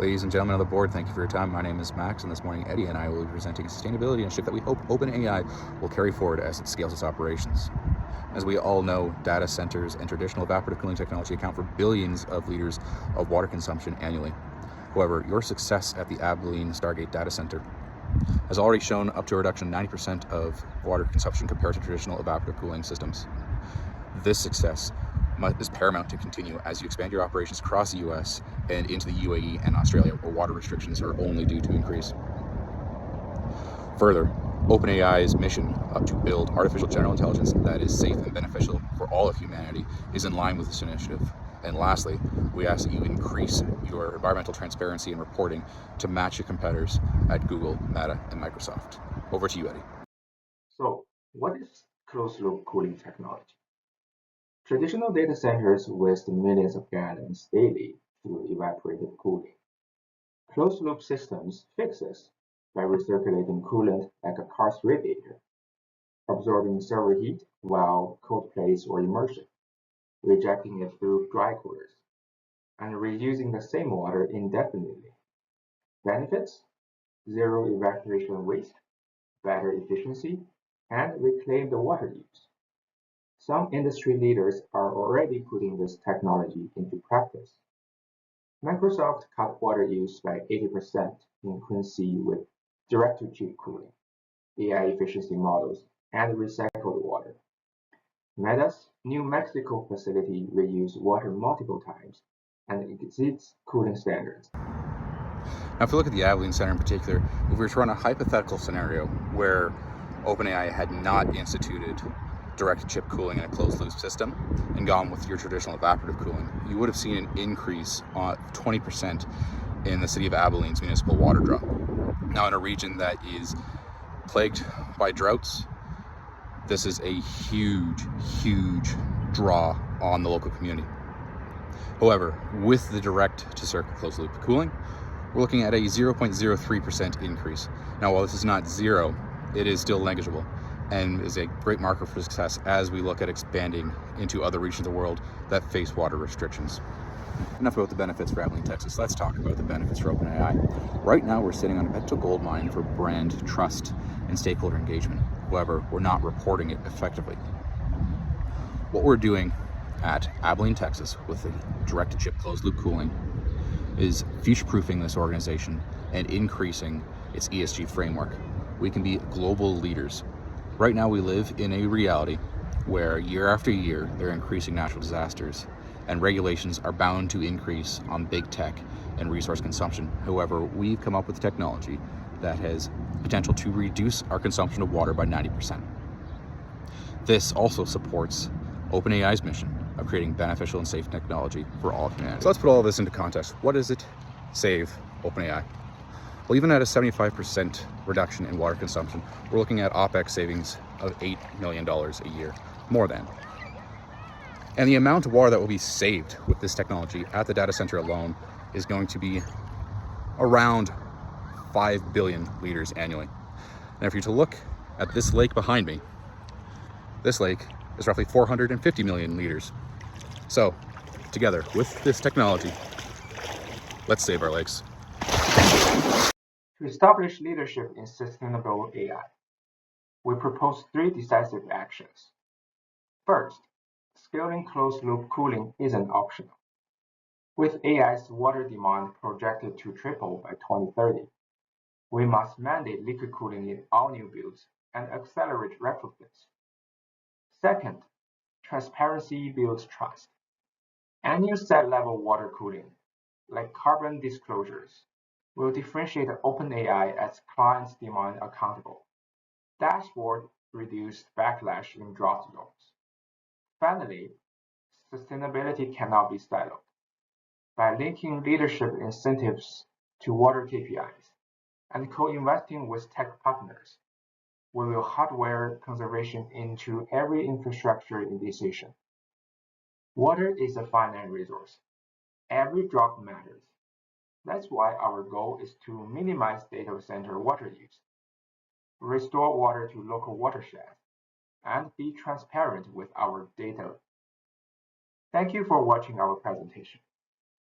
Ladies and gentlemen of the board, thank you for your time. My name is Max, and this morning Eddie and I will be presenting a sustainability initiative that we hope OpenAI will carry forward as it scales its operations. As we all know, data centers and traditional evaporative cooling technology account for billions of liters of water consumption annually. However, your success at the Abilene Stargate data center has already shown up to a reduction of 90% of water consumption compared to traditional evaporative cooling systems. This success is paramount to continue as you expand your operations across the US and into the UAE and Australia, where water restrictions are only due to increase. Further, OpenAI's mission to build artificial general intelligence that is safe and beneficial for all of humanity is in line with this initiative. And lastly, we ask that you increase your environmental transparency and reporting to match your competitors at Google, Meta, and Microsoft. Over to you, Eddie. So, what is closed-loop cooling technology? Traditional data centers waste millions of gallons daily through evaporative cooling. Closed-loop systems fix this by recirculating coolant like a car's radiator, absorbing server heat while cold plates or immersion, rejecting it through dry coolers, and reusing the same water indefinitely. Benefits: zero evaporation waste, better efficiency, and reclaimed water use. Some industry leaders are already putting this technology into practice. Microsoft cut water use by 80% in Christie with direct-to-chip cooling, AI efficiency models, and recycled water. Meta's New Mexico facility reused water multiple times and exceeds cooling standards. Now, if we look at the Abilene Center in particular, if we were to run a hypothetical scenario where OpenAI had not instituted direct-to-chip cooling in a closed-loop system and gone with your traditional evaporative cooling, you would have seen an increase of 20% in the city of Abilene's municipal water draw. Now, in a region that is plagued by droughts, this is a huge draw on the local community. However, with the direct-to-circuit closed-loop cooling, we're looking at a 0.03% increase. Now, while this is not zero, it is still negligible and is a great marker for success as we look at expanding into other regions of the world that face water restrictions. Enough about the benefits for Abilene, Texas. Let's talk about the benefits for OpenAI. Right now, we're sitting on a potential gold mine for brand trust and stakeholder engagement. However, we're not reporting it effectively. What we're doing at Abilene, Texas with the direct-to-chip closed-loop cooling is future-proofing this organization and increasing its ESG framework. We can be global leaders. Right now, we live in a reality where year after year, there are increasing natural disasters and regulations are bound to increase on big tech and resource consumption. However, we've come up with technology that has potential to reduce our consumption of water by 90%. This also supports OpenAI's mission of creating beneficial and safe technology for all of humanity. So let's put all of this into context. What does it save OpenAI? Well, even at a 75% reduction in water consumption, we're looking at OPEX savings of $8 million a year, more than. And the amount of water that will be saved with this technology at the data center alone is going to be around 5 billion liters annually. And if you're to look at this lake behind me, this lake is roughly 450 million liters. So, together with this technology, let's save our lakes. To establish leadership in sustainable AI, we propose 3 decisive actions. First, scaling closed-loop cooling isn't optional. With AI's water demand projected to triple by 2030, we must mandate liquid cooling in all new builds and accelerate retrofits. Second, transparency builds trust. Annual set-level water cooling, like carbon disclosures, will differentiate OpenAI as clients demand accountable. Dashboard reduce backlash in drought zones. Finally, sustainability cannot be siloed. By linking leadership incentives to water KPIs and co-investing with tech partners, we will hardwire conservation into every infrastructure decision. Water is a finite resource. Every drop matters. That's why our goal is to minimize data center water use, restore water to local watersheds, and be transparent with our data. Thank you for watching our presentation.